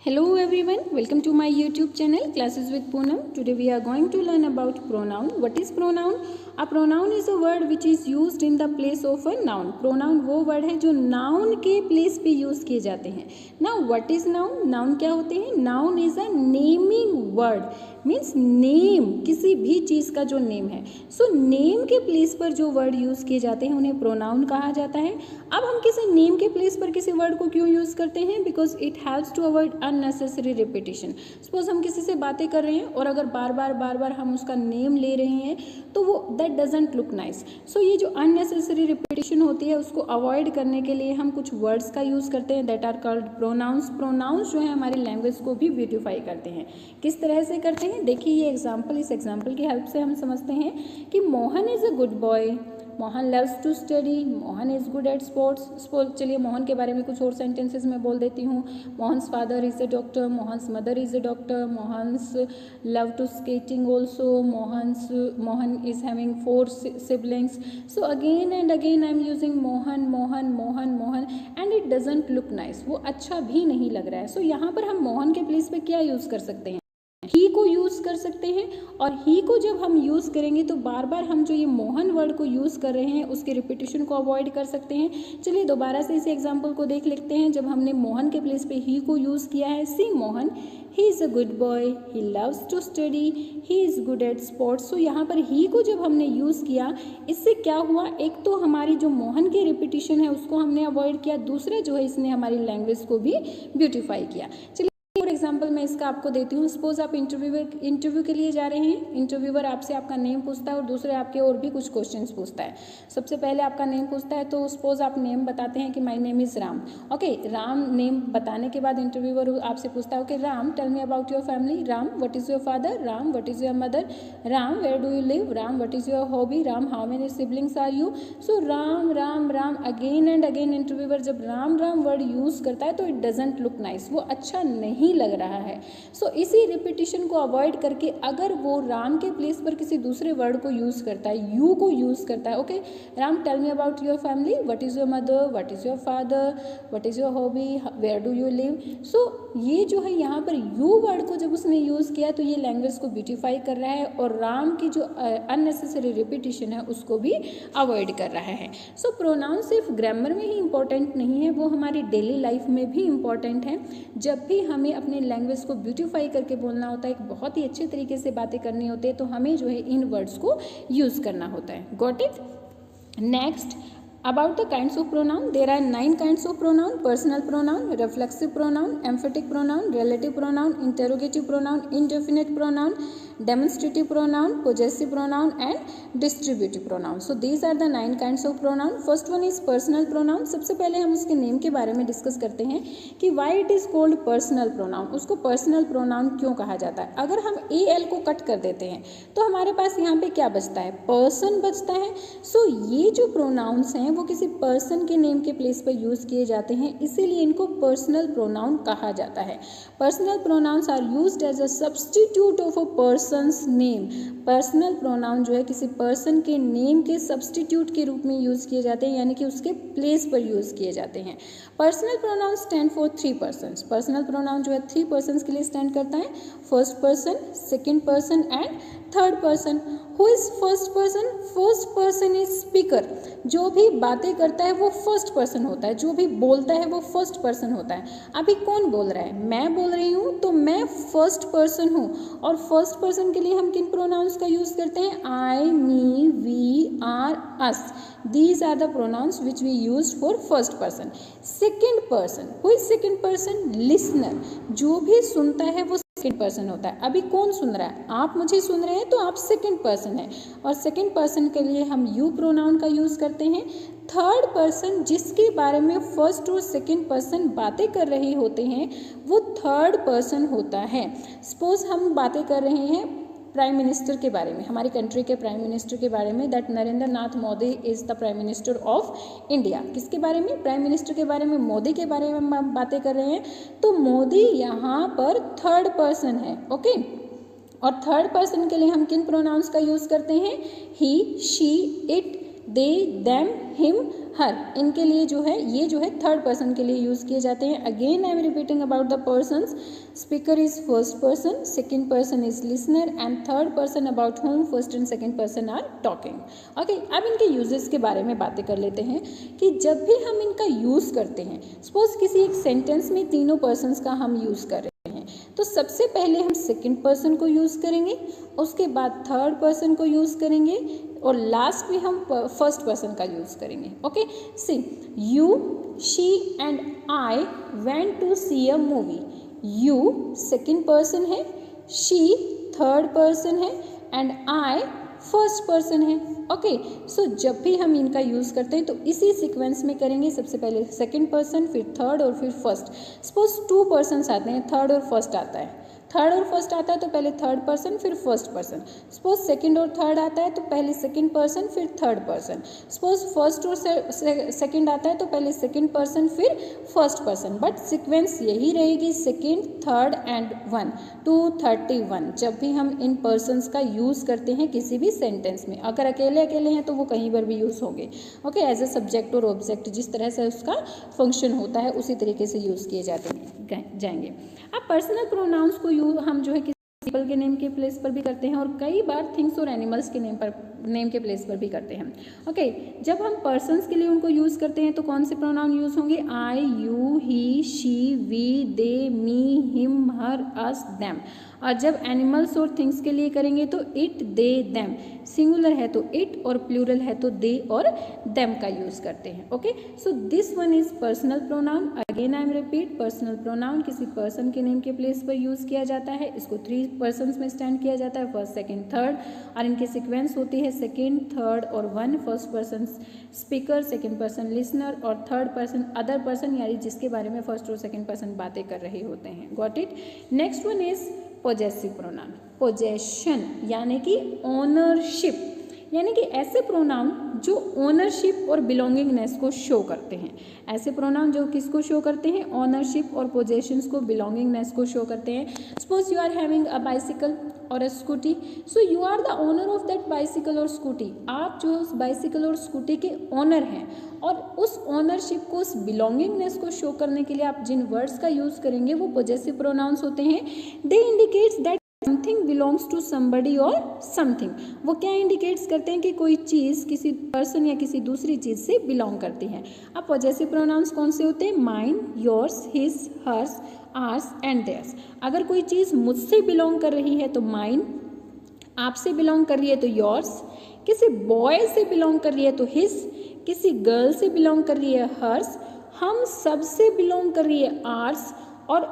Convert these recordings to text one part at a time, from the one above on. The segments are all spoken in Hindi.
Hello everyone, welcome to my YouTube channel Classes with Poonam. Today we are going to learn about pronoun. What is pronoun? A pronoun is a word which is used in the place of a noun. Pronoun वो word है जो noun के place पे use किए जाते हैं. Now what is noun? Noun क्या होते हैं? Noun is a naming word. Means name, किसी भी चीज़ का जो नेम है. सो नेम के प्लेस पर जो वर्ड यूज़ किए जाते हैं उन्हें प्रोनाउन कहा जाता है. अब हम किसी नेम के प्लेस पर किसी वर्ड को क्यों यूज़ करते हैं? Because it helps to avoid unnecessary repetition. Suppose हम किसी से बातें कर रहे हैं और अगर बार बार हम उसका नेम ले रहे हैं तो वो दैट डजंट लुक नाइस. सो ये जो अननेसेसरी रिपीटिशन होती है उसको अवॉइड करने के लिए हम कुछ वर्ड्स का यूज़ करते हैं that are called pronouns. Pronouns जो है हमारी लैंग्वेज को भी ब्यूटिफाई करते हैं. किस तरह से करते हैं देखिए ये एग्जाम्पल, इस एग्जाम्पल की हेल्प से हम समझते हैं कि Mohan is a good boy, Mohan loves to study, Mohan is good at sports. चलिए मोहन के बारे में कुछ और सेंटेंसेस मैं बोल देती हूँ. Mohan's father is a doctor, Mohan's mother is a doctor, Mohan's love to skating also, Mohan is having 4 siblings. So again and again I am using Mohan and it doesn't look nice. वो अच्छा भी नहीं लग रहा है. So यहाँ पर हम मोहन के प्लेस पे क्या यूज़ कर सकते हैं? ही को यूज़ कर सकते हैं. और ही को जब हम यूज़ करेंगे तो बार बार हम जो ये मोहन वर्ड को यूज़ कर रहे हैं उसके रिपीटिशन को अवॉइड कर सकते हैं. चलिए दोबारा से इसी एग्जाम्पल को देख लेते हैं. जब हमने मोहन के प्लेस पे ही को यूज़ किया है, see Mohan, he is a good boy, he loves to study, he is good at sports. So यहाँ पर ही को जब हमने यूज़ किया इससे क्या हुआ, एक तो हमारी जो मोहन की रिपीटिशन है उसको हमने अवॉइड किया, दूसरा जो है इसने हमारी लैंग्वेज को भी ब्यूटिफाई किया. चलिए फॉर एग्जाम्पल मैं इसका आपको देती हूँ. सपोज आप इंटरव्यू के लिए जा रहे हैं. इंटरव्यूअर आपसे आपका नेम पूछता है और दूसरे आपके और भी कुछ क्वेश्चंस पूछता है. सबसे पहले आपका नेम पूछता है तो सपोज आप नेम बताते हैं कि my name is Ram. Okay, Ram name बताने के बाद इंटरव्यूअर आपसे पूछता है okay Ram tell me about your family, Ram what is your father, Ram what is your mother, Ram where do you live, Ram what is your hobby, Ram how many siblings are you. So Ram Ram Ram again and again interviewer जब राम राम वर्ड यूज़ करता है तो इट डजंट लुक नाइस, वो अच्छा नहीं लग रहा है. सो इसी रिपीटिशन को अवॉइड करके अगर वो राम के प्लेस पर किसी दूसरे वर्ड को यूज़ करता है, यू को यूज़ करता है. Okay Ram tell me about your family, what is your mother, what is your father, what is your hobby, where do you live. So ये जो है यहाँ पर यू वर्ड को जब उसने यूज़ किया तो ये लैंग्वेज को ब्यूटिफाई कर रहा है और राम की जो अननेसेसरी रिपीटिशन है उसको भी अवॉइड कर रहा है. सो प्रोनाउन सिर्फ ग्रामर में ही इंपॉर्टेंट नहीं है, वो हमारी डेली लाइफ में भी इंपॉर्टेंट है. जब भी हमें अपने लैंग्वेज को ब्यूटिफाई करके बोलना होता है, एक बहुत ही अच्छे तरीके से बातें करनी होती है, तो हमें जो है इन वर्ड्स को यूज़ करना होता है. Got it? Next about the kinds of pronoun, there are 9 kinds of pronoun: personal pronoun, reflexive pronoun, emphatic pronoun, relative pronoun, interrogative pronoun, indefinite pronoun, demonstrative pronoun, possessive pronoun and distributive pronoun. So these are the 9 kinds of pronoun. First one is personal pronoun. सबसे पहले हम उसके नेम के बारे में डिस्कस करते हैं कि why it is called personal pronoun. उसको personal pronoun क्यों कहा जाता है? अगर हम al को कट कर देते हैं तो हमारे पास यहाँ पे क्या बचता है? person बचता है. So ये जो pronouns हैं वो किसी पर्सन के नेम के प्लेस पर यूज़ किए जाते हैं, इसीलिए इनको पर्सनल प्रोनाउन कहा जाता है. Personal pronouns are used as a substitute of a person's name. Personal pronoun जो है किसी पर्सन के नेम के सब्स्टिट्यूट के रूप में यूज़ किए जाते हैं, यानी कि उसके प्लेस पर यूज़ किए जाते हैं. Personal pronoun stand for 3 persons. Personal pronoun जो है 3 पर्सन्स के लिए स्टैंड करता है. First person, second person and third person. Who is first person? First person is speaker. जो भी बातें करता है वो फर्स्ट पर्सन होता है, जो भी बोलता है वो फर्स्ट पर्सन होता है. अभी कौन बोल रहा है? मैं बोल रही हूँ तो मैं फर्स्ट पर्सन हूँ. और फर्स्ट पर्सन के लिए हम किन प्रोनाउंस का यूज़ करते हैं? I, me, we, our, us. These are the pronouns which we used for first person. Second person, who is second person? Listener. जो भी सुनता है वो सेकेंड पर्सन होता है. अभी कौन सुन रहा है? आप मुझे सुन रहे हैं तो आप सेकेंड पर्सन हैं. और सेकेंड पर्सन के लिए हम यू प्रोनाउन का यूज़ करते हैं. थर्ड पर्सन जिसके बारे में फर्स्ट और सेकेंड पर्सन बातें कर रहे होते हैं वो थर्ड पर्सन होता है. सपोज हम बातें कर रहे हैं प्राइम मिनिस्टर के बारे में, हमारी कंट्री के प्राइम मिनिस्टर के बारे में, that Narendra Nath Modi is the prime minister of India. किसके बारे में? प्राइम मिनिस्टर के बारे में, मोदी के बारे में हम बातें कर रहे हैं. तो मोदी यहाँ पर थर्ड पर्सन है. ओके और थर्ड पर्सन के लिए हम किन प्रोनाउंस का यूज़ करते हैं? He, she, it, they, them, him, her, इनके लिए जो है ये जो है थर्ड पर्सन के लिए यूज किए जाते हैं. Again I am repeating about the persons. Speaker is first person, second person is listener and third person about whom first and second person are talking. Okay, अब इनके यूजेस के बारे में बातें कर लेते हैं कि जब भी हम इनका यूज करते हैं, सपोज किसी एक सेंटेंस में तीनों पर्सन्स का हम यूज कर रहे हैं, तो सबसे पहले हम सेकंड पर्सन को यूज करेंगे, उसके बाद थर्ड पर्सन को यूज करेंगे और लास्ट में हम फर्स्ट पर्सन का यूज करेंगे. Okay, see, you, she and I went to see a movie. You second person है, शी थर्ड पर्सन है एंड आई फर्स्ट पर्सन है. ओके, सो जब भी हम इनका यूज करते हैं तो इसी सीक्वेंस में करेंगे. सबसे पहले सेकंड पर्सन, फिर थर्ड और फिर फर्स्ट. सपोज टू पर्सन्स आते हैं, थर्ड और फर्स्ट आता है, थर्ड और फर्स्ट आता है तो पहले थर्ड पर्सन फिर फर्स्ट पर्सन. सपोज सेकंड और थर्ड आता है तो पहले सेकंड पर्सन फिर थर्ड पर्सन. सपोज फर्स्ट और सेकंड आता है तो पहले सेकंड पर्सन फिर फर्स्ट पर्सन. बट सीक्वेंस यही रहेगी, सेकंड, थर्ड एंड वन, 231. जब भी हम इन पर्सन्स का यूज करते हैं किसी भी सेंटेंस में, अगर अकेले अकेले हैं तो वो कहीं पर भी यूज होंगे. ओके, एज ए सब्जेक्ट और ऑब्जेक्ट जिस तरह से उसका फंक्शन होता है उसी तरीके से यूज किए जाएंगे. अब पर्सनल प्रोनाउंस को हम जो है किसी पीपल के नेम के प्लेस पर भी करते हैं और कई बार थिंग्स और एनिमल्स के नेम के प्लेस पर भी करते हैं. ओके, जब हम पर्सन्स के लिए उनको यूज करते हैं तो कौन से प्रोनाउन यूज होंगे? I, you, he, she, we, they, me, him, her, us, them. और जब एनिमल्स और थिंग्स के लिए करेंगे तो इट, दे, देम. सिंगुलर है तो इट और प्लूरल है तो दे और देम का यूज करते हैं. Okay, so this one is personal pronoun. Again I M repeat, personal pronoun किसी पर्सन के नेम के प्लेस पर यूज किया जाता है. इसको 3 पर्सन्स में स्टैंड किया जाता है, फर्स्ट, सेकंड, थर्ड, और इनकी सीक्वेंस होती है सेकंड, थर्ड और one. First person speaker, second person listener और थर्ड पर्सन अदर पर्सन, यानी जिसके बारे में फर्स्ट और सेकंड पर्सन बातें कर रहे होते हैं. Got it? Next one is possessive pronoun. Possession यानी कि ओनरशिप, यानी कि ऐसे प्रोनाउन जो ओनरशिप और बिलोंगिंगनेस को शो करते हैं. ऐसे प्रोनाउन जो किसको शो करते हैं? ओनरशिप और पोजेशंस को, बिलोंगिंगनेस को शो करते हैं. Suppose you are having a bicycle or a scooty, so you are the owner of that bicycle or scooty. आप जो उस बाइसिकल और स्कूटी के ओनर हैं और उस ओनरशिप को, उस बिलोंगिंगनेस को शो करने के लिए आप जिन वर्ड्स का यूज करेंगे वो पोजेसिव प्रोनाउंस होते हैं. They indicates that something belongs to somebody or something. वो क्या इंडिकेट्स करते हैं कि कोई चीज़ किसी पर्सन या किसी दूसरी चीज़ से बिलोंग करती है. अब पॉजेसिव प्रोनाउंस कौन से होते हैं? Mine, yours, his, hers, ours and theirs. अगर कोई चीज़ मुझसे बिलोंग कर रही है तो माइन, आपसे बिलोंग कर रही है तो योर्स, किसी बॉय से बिलोंग कर रही है तो हिज, किसी गर्ल से बिलोंग कर रही है हर्स, हम सब से बिलोंग कर रही है आर्स और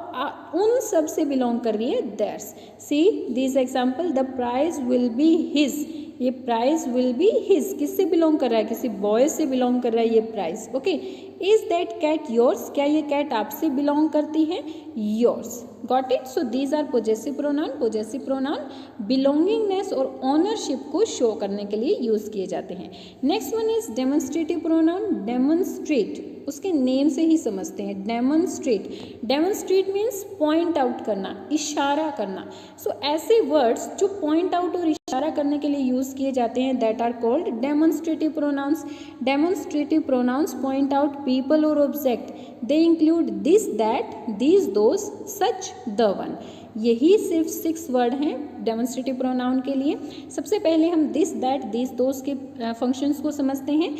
उन सब से बिलोंग कर रही है theirs. See this example, the prize will be his. ये प्राइज विल बी हिज किससे बिलोंग कर रहा है? किसी बॉय से बिलोंग कर रहा है ये prize. Okay, is that cat yours? क्या ये कैट आपसे बिलोंग करती है? Yours. Got it? So these are possessive pronoun. Possessive pronoun belongingness और ओनरशिप को शो करने के लिए यूज किए जाते हैं. Next one is demonstrative pronoun. Demonstrate उसके नेम से ही समझते हैं. Demonstrate, demonstrate means point out करना, इशारा करना. सो ऐसे वर्ड्स जो पॉइंट आउट और इशारा करने के लिए यूज किए जाते हैं that are called demonstrative pronouns. Demonstrative pronouns point out people or object. They include this, that, these, those, such, the one. यही सिर्फ 6 वर्ड हैं डेमोन्स्ट्रेटिव प्रोनाउन के लिए. सबसे पहले हम दिस, दैट, दीज, दोज के फंक्शंस को समझते हैं.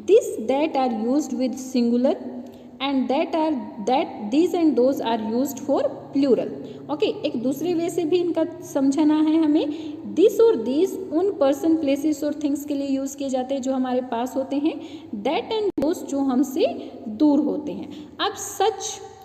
This, that are used with singular and that, these and those are used for plural. Okay, एक दूसरे वे से भी इनका समझना है हमें. दिस और दीज उन पर्सन, प्लेसेस और थिंग्स के लिए यूज किए जाते हैं जो हमारे पास होते हैं. दैट एंड दोज जो हमसे दूर होते हैं. अब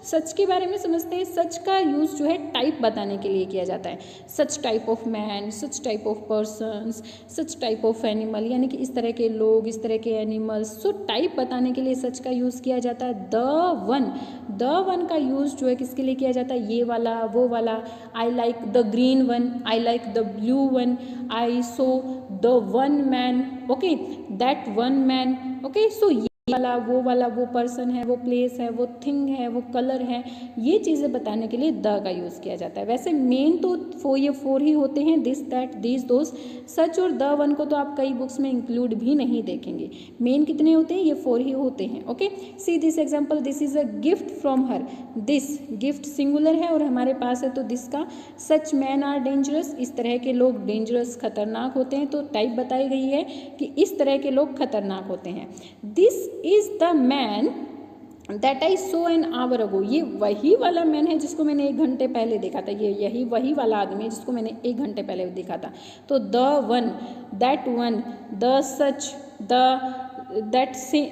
सच के बारे में समझते हैं. सच का यूज जो है टाइप बताने के लिए किया जाता है. Such type of man, such type of persons, such type of animal, यानी कि इस तरह के लोग, इस तरह के एनिमल्स. सो टाइप बताने के लिए सच का यूज किया जाता है. द वन का यूज जो है किसके लिए किया जाता है? ये वाला, वो वाला. I like the green one, I like the blue one, I saw the one man. Okay, that one man. Okay, so वाला वो पर्सन है, वो प्लेस है, वो थिंग है, वो कलर है, ये चीज़ें बताने के लिए द का यूज़ किया जाता है। वैसे मेन तो ये 4 ही होते हैं, दिस, दैट, दीज, दोस, सच और द वन को तो आप कई बुक्स में इंक्लूड भी नहीं देखेंगे। मेन कितने होते हैं? ये 4 ही होते हैं। Okay, C this example, this is a gift from her. This gift singular है और हमारे पास है तो दिस का। सच मैन आर डेंजरस, इस तरह के लोग डेंजरस खतरनाक होते हैं, तो टाइप बताई गई है कि इस तरह के लोग खतरनाक होते हैं। This is the man that I so an hour ago, ये वही वाला मैन है जिसको मैंने 1 घंटे पहले देखा था। यही वही वाला आदमी है जिसको मैंने 1 घंटे पहले देखा था। तो the one, that one, the such,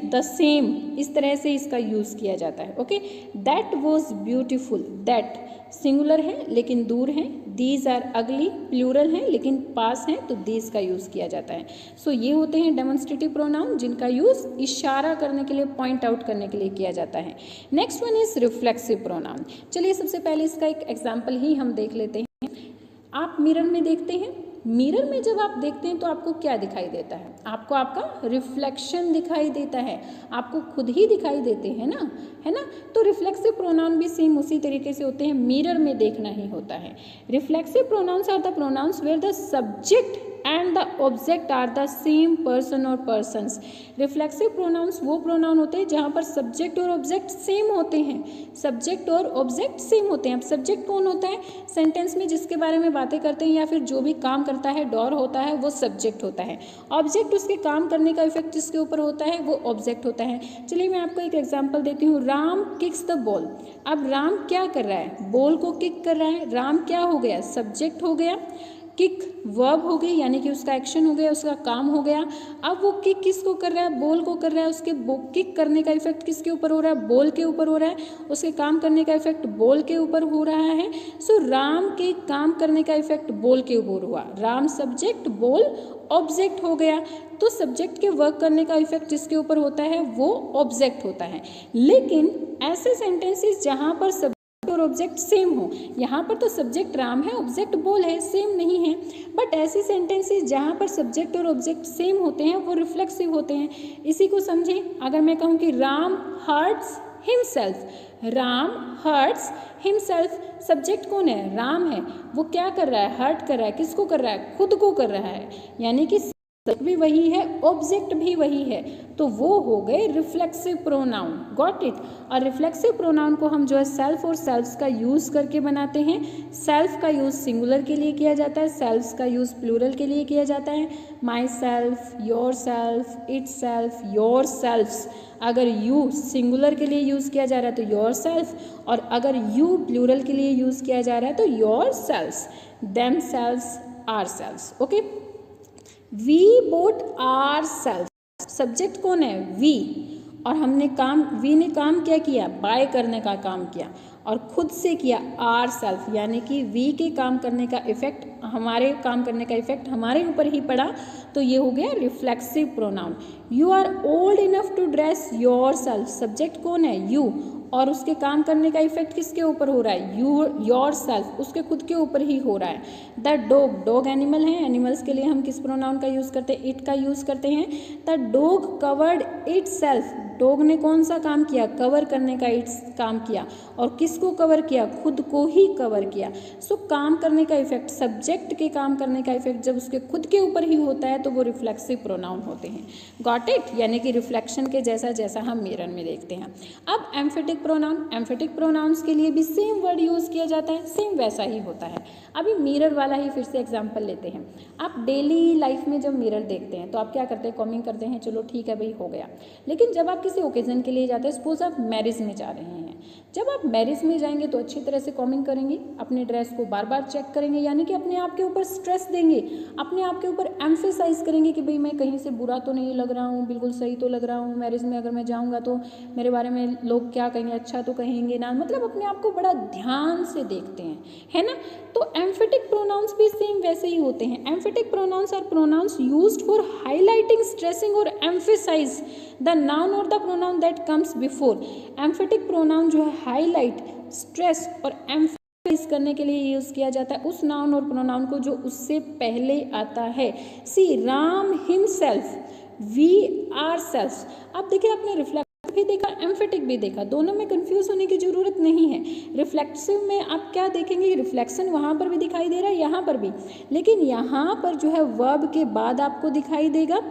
the same, इस तरह से इसका यूज़ किया जाता है। Okay, that was beautiful, that singular है लेकिन दूर है। दीज आर अगली प्लूरल है लेकिन पास है, तो दीज का यूज़ किया जाता है। सो ये होते हैं डेमोन्स्ट्रेटिव प्रोनाउन जिनका यूज़ इशारा करने के लिए, पॉइंट आउट करने के लिए किया जाता है। Next one is reflexive pronoun. चलिए सबसे पहले इसका एक एग्जाम्पल ही हम देख लेते हैं। आप मिरर में देखते हैं, मिरर में जब आप देखते हैं तो आपको क्या दिखाई देता है? आपको आपका रिफ्लेक्शन दिखाई देता है, आपको खुद ही दिखाई देते हैं ना, है ना। तो रिफ्लेक्सिव प्रोनाउन भी सेम उसी तरीके से होते हैं, मिरर में देखना ही होता है। Reflexive pronouns are the pronouns where the subject and the object are the same person और पर्सन्स। रिफ्लेक्सिव प्रोनाउंस वो प्रोनाउन होते हैं जहाँ पर सब्जेक्ट और ऑब्जेक्ट सेम होते हैं, सब्जेक्ट और ऑब्जेक्ट सेम होते हैं। अब सब्जेक्ट कौन होता है? सेंटेंस में जिसके बारे में बातें करते हैं या फिर जो भी काम करता है, डॉर होता है, वो सब्जेक्ट होता है। ऑब्जेक्ट उसके काम करने का इफेक्ट जिसके ऊपर होता है वो ऑब्जेक्ट होता है। चलिए मैं आपको एक एग्जाम्पल देती हूँ। Ram kicks the ball. अब राम क्या कर रहा है? बॉल को किक कर रहा है। राम क्या हो गया? सब्जेक्ट हो गया। किक वर्ब हो गई, यानी कि उसका एक्शन हो गया, उसका काम हो गया। अब वो किक किसको कर रहा है? बॉल को कर रहा है। उसके किक करने का इफेक्ट किसके ऊपर हो रहा है? बॉल के ऊपर हो रहा है। उसके काम करने का इफेक्ट बॉल के ऊपर हो रहा है। सो राम के काम करने का इफेक्ट बॉल के ऊपर हुआ। राम सब्जेक्ट, बॉल ऑब्जेक्ट हो गया। तो सब्जेक्ट के वर्क करने का इफेक्ट जिसके ऊपर होता है वो ऑब्जेक्ट होता है। लेकिन ऐसे सेंटेंसेस जहाँ पर और ऑब्जेक्ट सेम हो, यहाँ पर तो सब्जेक्ट राम है, ऑब्जेक्ट बॉल है, सेम नहीं है। बट ऐसे सेंटेंसेस जहाँ पर सब्जेक्ट और ऑब्जेक्ट सेम होते हैं वो रिफ्लेक्सिव होते हैं। इसी को समझें। अगर मैं कहूँ कि Ram hurts himself, Ram hurts himself, subject कौन है? राम है। वो क्या कर रहा है? हर्ट कर रहा है। किसको कर रहा है? खुद को कर रहा है। यानी कि भी वही है, ऑब्जेक्ट भी वही है, तो वो हो गए रिफ्लेक्सिव प्रोनाउन। Got it. और रिफ्लेक्सिव प्रोनाउन को हम जो है सेल्फ और सेल्फ्स का यूज करके बनाते हैं। सेल्फ का यूज सिंगुलर के लिए किया जाता है, सेल्फ्स का यूज प्लूरल के लिए किया जाता है। Myself, yourself, itself, yourselves. अगर यू सिंगुलर के लिए यूज किया जा रहा है तो योर सेल्फ, और अगर यू प्लूरल के लिए यूज किया जा रहा है तो yourselves, themselves, ourselves. Okay. We vote ourselves, subject कौन है? वी, और हमने काम, वी ने काम क्या किया? बाय करने का काम किया, और खुद से किया आर सेल्फ, यानी कि वी के काम करने का इफेक्ट, हमारे काम करने का इफेक्ट हमारे ऊपर ही पड़ा, तो ये हो गया reflexive pronoun. You are old enough to dress yourself, subject कौन है? यू, और उसके काम करने का इफेक्ट किसके ऊपर हो रहा है? यू, योर सेल्फ, उसके खुद के ऊपर ही हो रहा है। द डॉग, डॉग एनिमल है, एनिमल्स के लिए हम किस प्रोनाउन का यूज़ करते हैं? इट का यूज़ करते हैं। The dog covered it self, dog ने कौन सा काम किया? कवर करने का इट्स काम किया, और किसको कवर किया? खुद को ही कवर किया। सो काम करने का इफेक्ट, सब्जेक्ट के काम करने का इफेक्ट जब उसके खुद के ऊपर ही होता है तो वो रिफ्लेक्सिव प्रोनाउन होते हैं। Got it. यानी कि रिफ्लेक्शन के जैसा जैसा हम मिरर में देखते हैं। अब एम्फेटिक प्रोनाउन, एम्फेटिक प्रोनाउंस के लिए भी सेम वर्ड यूज़ किया जाता है, सेम वैसा ही होता है। अभी मिरर वाला ही फिर से एग्जांपल लेते हैं। आप डेली लाइफ में जब मिरर देखते हैं तो आप क्या करते हैं? कॉमिंग करते हैं, चलो ठीक है भाई हो गया। लेकिन जब आप किसी ओकेजन के लिए जाते हैं, सपोज आप मैरिज में जा रहे हैं, जब आप मैरिज में जाएंगे तो अच्छी तरह से कॉमिंग करेंगे, अपने ड्रेस को बार बार चेक करेंगे, यानी कि अपने आप के ऊपर स्ट्रेस देंगे, अपने आप के ऊपर एम्फेसाइज करेंगे कि भाई मैं कहीं से बुरा तो नहीं लग रहा हूँ, बिल्कुल सही तो लग रहा हूँ। मैरिज में अगर मैं जाऊँगा तो मेरे बारे में लोग क्या कहेंगे? अच्छा तो कहेंगे ना, मतलब अपने आप को बड़ा ध्यान से देखते हैं, है ना। तो एम्फेटिक प्रोनाउंस भी सेम वैसे ही होते हैं। Emphatic pronouns are pronouns used for highlighting, stressing और एम्फेसाइज द नाउन और the pronoun that comes before. Emphatic pronoun जो है हाईलाइट, स्ट्रेस और एम्फेसाइज करने के लिए यूज किया जाता है उस नाउन और प्रोनाउन को जो उससे पहले आता है। See Ram himself, we ourself. अब देखिए आपने रिफ्लेक्टिव भी देखा, एम्फेटिक भी देखा, दोनों में कंफ्यूज होने की जरूरत नहीं है। रिफ्लेक्सिव में आप क्या देखेंगे, रिफ्लेक्शन वहाँ पर भी दिखाई दे रहा है, यहाँ पर भी, लेकिन यहाँ पर जो है वर्ब के बाद आपको दिखाई देगा,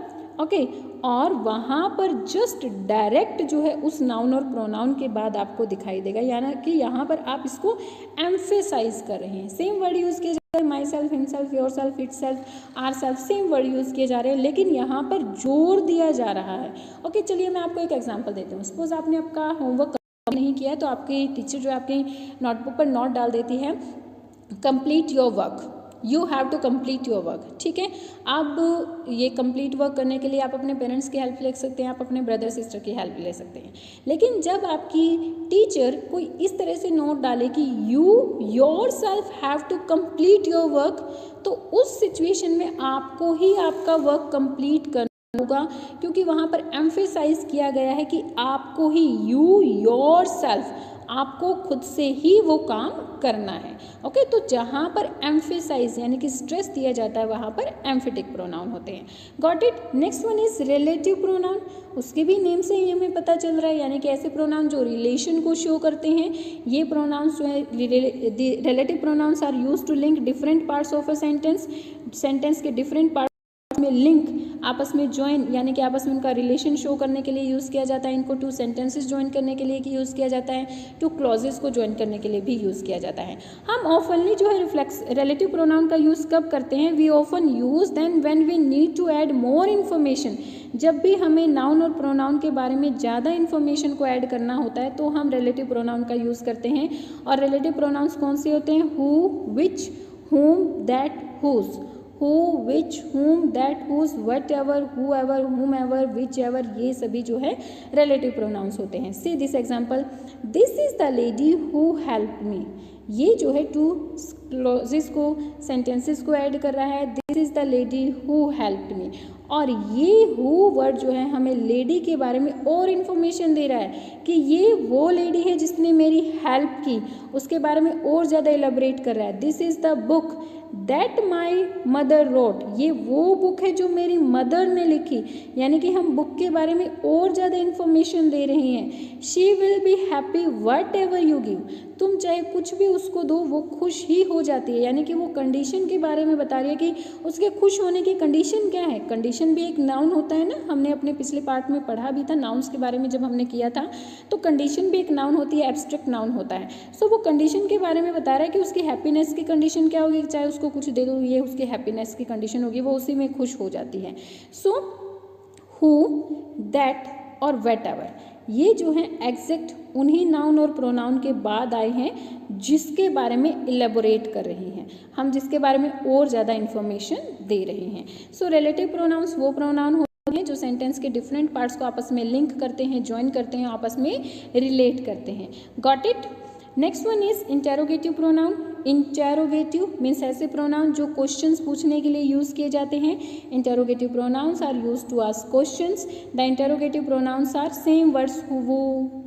ओके, और वहाँ पर जस्ट डायरेक्ट जो है उस नाउन और प्रोनाउन के बाद आपको दिखाई देगा, यानी कि यहाँ पर आप इसको एम्फेसाइज कर रहे हैं। सेम वर्ड यूज़ किए जा रहे हैं, myself, himself, yourself, itself, ourself, same word use किए जा रहे हैं, लेकिन यहाँ पर जोर दिया जा रहा है। ओके, चलिए मैं आपको एक एग्जाम्पल देती हूँ। सपोज आपने आपका होमवर्क नहीं किया है तो आपकी टीचर जो आपकी नोटबुक पर नोट डाल देती है, complete your work, you have to complete your work, ठीक है। अब ये कंप्लीट वर्क करने के लिए आप अपने पेरेंट्स की हेल्प ले सकते हैं, आप अपने ब्रदर सिस्टर की हेल्प ले सकते हैं, लेकिन जब आपकी टीचर कोई इस तरह से नोट डाले कि you yourself have to complete your work, तो उस सिचुएशन में आपको ही आपका वर्क कंप्लीट करना होगा, क्योंकि वहाँ पर एम्फेसाइज किया गया है कि आपको ही, यू योर सेल्फ, आपको खुद से ही वो काम करना है। ओके, तो जहाँ पर एम्फेसाइज यानी कि स्ट्रेस दिया जाता है वहाँ पर एम्फेटिक प्रोनाउन होते हैं। Got it. Next one is relative pronoun. उसके भी नेम से ही हमें पता चल रहा है, यानी कि ऐसे प्रोनाउन जो रिलेशन को शो करते हैं। ये प्रोनाउंस जो है, relative pronouns are use to link different parts of a sentence, sentence के डिफरेंट पार्ट में लिंक, आपस में ज्वाइन, यानी कि आपस में उनका रिलेशन शो करने के लिए यूज़ किया जाता है। इनको टू सेंटेंसेस ज्वाइन करने के लिए यूज़ किया जाता है, टू क्लॉजेस को ज्वाइन करने के लिए भी यूज़ किया जाता है। हम ऑफनली जो है रिलेटिव प्रोनाउन का यूज़ कब करते हैं, we often use then when we need to add more information. जब भी हमें नाउन और प्रोनाउन के बारे में ज़्यादा इन्फॉर्मेशन को ऐड करना होता है तो हम रिलेटिव प्रोनाउन का यूज़ करते हैं। और रिलेटिव प्रोनाउंस कौन से होते हैं, who, which, whom, that, whose, who, which, whom, that, whose, whatever, whoever, whomever, whichever, ये सभी जो है रिलेटिव प्रोनाउंस होते हैं। सी this example, this is the lady who help me. ये जो है टू क्लॉजेस को, सेंटेंसेस को ऐड कर रहा है, this is the lady who helped me. और ये हु वर्ड जो है हमें लेडी के बारे में और इन्फॉर्मेशन दे रहा है कि ये वो लेडी है जिसने मेरी हेल्प की, उसके बारे में और ज़्यादा एलाबोरेट कर रहा है। This is the book that my mother wrote. ये वो बुक है जो मेरी मदर ने लिखी, यानी कि हम बुक के बारे में और ज़्यादा इन्फॉर्मेशन दे रहे हैं। She will be happy what ever you give. तुम चाहे कुछ भी उसको दो वो खुश ही हो जाती है, यानी कि वो कंडीशन के बारे में बता रही है कि उसके खुश होने की कंडीशन क्या है। कंडीशन भी एक नाउन होता है ना, हमने अपने पिछले पार्ट में पढ़ा भी था नाउन्स के बारे में जब हमने किया था, तो कंडीशन भी एक नाउन होती है, एब्स्ट्रैक्ट नाउन होता है। सो वो कंडीशन के बारे में बता रहा है कि उसकी हैप्पीनेस की कंडीशन क्या होगी, चाहे उसको कुछ दे दो ये उसकी हैप्पीनेस की कंडीशन होगी, वो उसी में खुश हो जाती है। सो हु, दैट और व्हाटएवर, ये जो है एग्जैक्ट उन्हीं नाउन और प्रोनाउन के बाद आए हैं जिसके बारे में इलेबोरेट कर रही हैं, हम जिसके बारे में और ज़्यादा इन्फॉर्मेशन दे रहे हैं। सो रिलेटिव प्रोनाउंस वो प्रोनाउन होते हैं जो सेंटेंस के डिफरेंट पार्ट्स को आपस में लिंक करते हैं, ज्वाइन करते हैं, आपस में रिलेट करते हैं। Got it. Next one is interrogative pronoun. Interrogative means ऐसे प्रोनाउन जो क्वेश्चंस पूछने के लिए यूज़ किए जाते हैं। Interrogative pronouns are use to ask questions. The interrogative pronouns are same words who,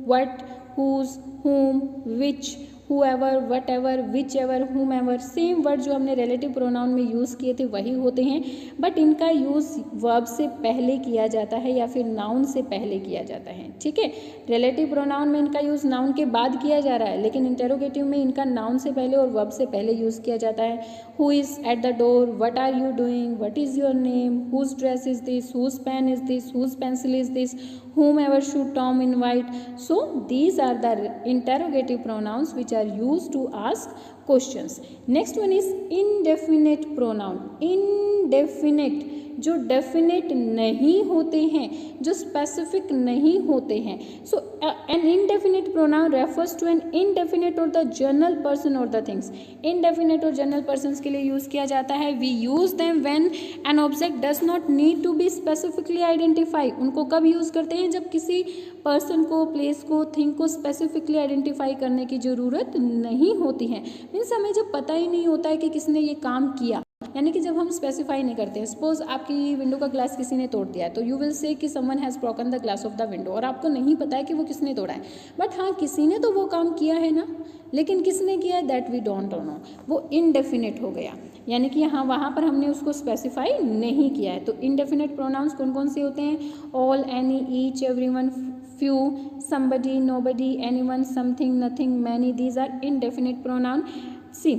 what, whose, whom, which, whoever, whatever, whichever, whomever, same word जो हमने रिलेटिव प्रोनाउन में यूज़ किए थे वही होते हैं, बट इनका यूज़ वर्ब से पहले किया जाता है या फिर नाउन से पहले किया जाता है। ठीक है, रिलेटिव प्रोनाउन में इनका यूज़ नाउन के बाद किया जा रहा है, लेकिन इंटेरोगेटिव में इनका नाउन से पहले और वर्ब से पहले यूज़ किया जाता है। Who is at the door, what are you doing, what is your name, whose dress is this, whose pen is this, whose pencil is this, whomever should Tom invite. So these are the interrogative pronouns which are used to ask questions. Next one is indefinite pronoun. Indefinite जो डेफिनेट नहीं होते हैं, जो स्पेसिफिक नहीं होते हैं। So an indefinite pronoun refers to an indefinite or the general person or the things. Indefinite और जनरल पर्सन्स के लिए यूज़ किया जाता है। We use them when an object does not need to be specifically identify. उनको कब यूज़ करते हैं, जब किसी पर्सन को, प्लेस को, थिंग को स्पेसिफिकली आइडेंटिफाई करने की ज़रूरत नहीं होती है। मीन्स हमें जब पता ही नहीं होता है कि किसने ये काम किया, यानी कि जब हम स्पेसिफाई नहीं करते हैं। सपोज आपकी विंडो का ग्लास किसी ने तोड़ दिया है, तो यू विल से कि someone has broken the glass of the window, और आपको नहीं पता है कि वो किसने तोड़ा है, बट हाँ किसी ने तो वो काम किया है ना, लेकिन किसने किया है दैट वी डोंट नो, वो इनडेफिनेट हो गया, यानी कि यहाँ वहाँ पर हमने उसको स्पेसिफाई नहीं किया है। तो इनडेफिनेट प्रोनाउंस कौन कौन से होते हैं? All, any, each, everyone, few, somebody, nobody, anyone, something, nothing, many. These are indefinite pronoun. See,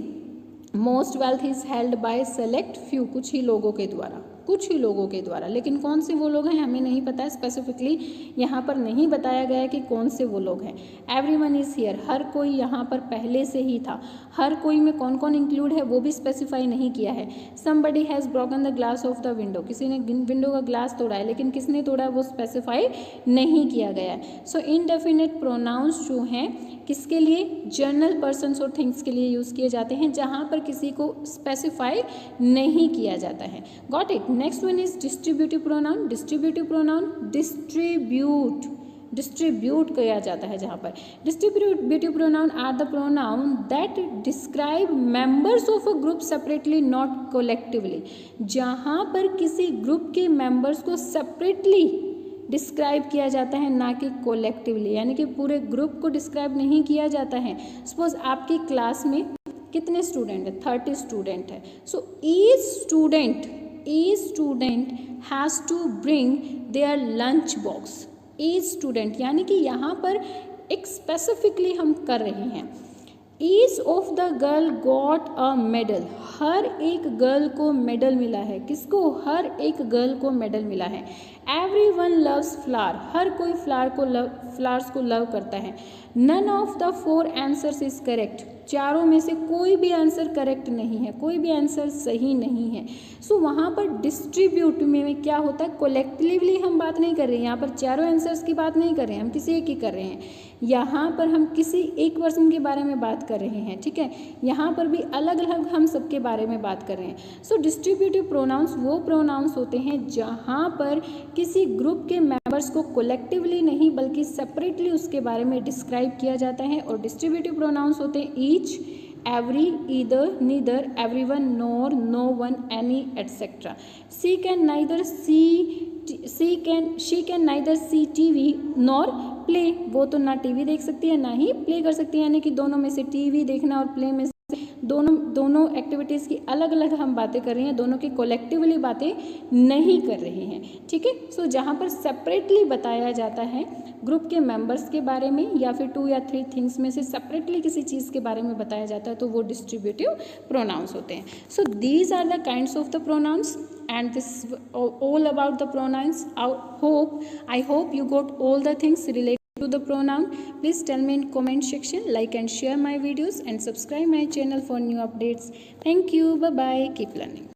most wealth is held by select few, कुछ ही लोगों के द्वारा, कुछ ही लोगों के द्वारा। लेकिन कौन से वो लोग हैं हमें नहीं पता है, स्पेसिफिकली यहाँ पर नहीं बताया गया है कि कौन से वो लोग हैं। एवरीवन इज़ हियर, हर कोई यहाँ पर पहले से ही था। हर कोई में कौन कौन इंक्लूड है वो भी स्पेसिफाई नहीं किया है। Somebody has broken the glass of the window, किसी ने विंडो का ग्लास तोड़ा है, लेकिन किसने तोड़ा है वो स्पेसिफाई नहीं किया गया है। सो इनडेफिनेट प्रोनाउंस जो हैं किसके लिए? जनरल पर्सन्स और थिंग्स के लिए यूज़ किए जाते हैं, जहाँ पर किसी को स्पेसिफाई नहीं किया जाता है। Got it? Next one is distributive pronoun. Distributive pronoun distribute किया जाता है, जहाँ पर distributive pronoun are the pronoun that describe members of a group separately not collectively, जहाँ पर किसी ग्रुप के मेंबर्स को सेपरेटली डिस्क्राइब किया जाता है, ना कि कोलेक्टिवली, यानी कि पूरे ग्रुप को डिस्क्राइब नहीं किया जाता है। सपोज आपकी क्लास में कितने स्टूडेंट है? 30 स्टूडेंट है। So each student has to bring their lunch box. Each student, यानी कि यहाँ पर एक स्पेसिफिकली हम कर रहे हैं। Each of the girl got a medal, हर एक गर्ल को मेडल मिला है। किसको? हर एक गर्ल को मेडल मिला है। एवरीवन लव्स फ्लावर, हर कोई फ्लावर्स को लव करता है। None of the 4 answers is correct, चारों में से कोई भी आंसर करेक्ट नहीं है, कोई भी आंसर सही नहीं है। सो वहाँ पर डिस्ट्रीब्यूट में क्या होता है? कोलेक्टिवली हम बात नहीं कर रहे हैं, यहाँ पर चारों आंसर्स की बात नहीं कर रहे हैं, हम किसी एक की कर रहे हैं। यहाँ पर हम किसी एक पर्सन के बारे में बात कर रहे हैं, ठीक है। यहाँ पर भी अलग अलग हम सबके बारे में बात कर रहे हैं। सो डिस्ट्रीब्यूटिव प्रोनाउंस वो प्रोनाउंस होते हैं जहाँ पर किसी ग्रुप के मेंबर्स को कोलेक्टिवली नहीं बल्कि सेपरेटली उसके बारे में डिस्क्राइब किया जाता है। और डिस्ट्रीब्यूटिव प्रोनाउंस होते हैं each, every, either, neither, everyone, nor, no one, any, etc. She can neither see TV nor play, वो तो ना टीवी देख सकती है ना ही प्ले कर सकती है, यानी कि दोनों में से टीवी देखना और प्ले में से दोनों एक्टिविटीज़ की अलग अलग हम बातें कर रहे हैं, दोनों की कोलेक्टिवली बातें नहीं कर रहे हैं, ठीक है। सो जहाँ पर सेपरेटली बताया जाता है ग्रुप के मेंबर्स के बारे में या फिर 2 या 3 थिंग्स में से सेपरेटली किसी चीज़ के बारे में बताया जाता है, तो वो डिस्ट्रीब्यूटिव प्रोनाउंस होते हैं। So these are the kinds of the pronouns and this is all about the pronouns. I hope you got all the things related to the pronoun. Please tell me in comment section, like and share my videos and subscribe my channel for new updates. Thank you. Bye bye. Keep learning.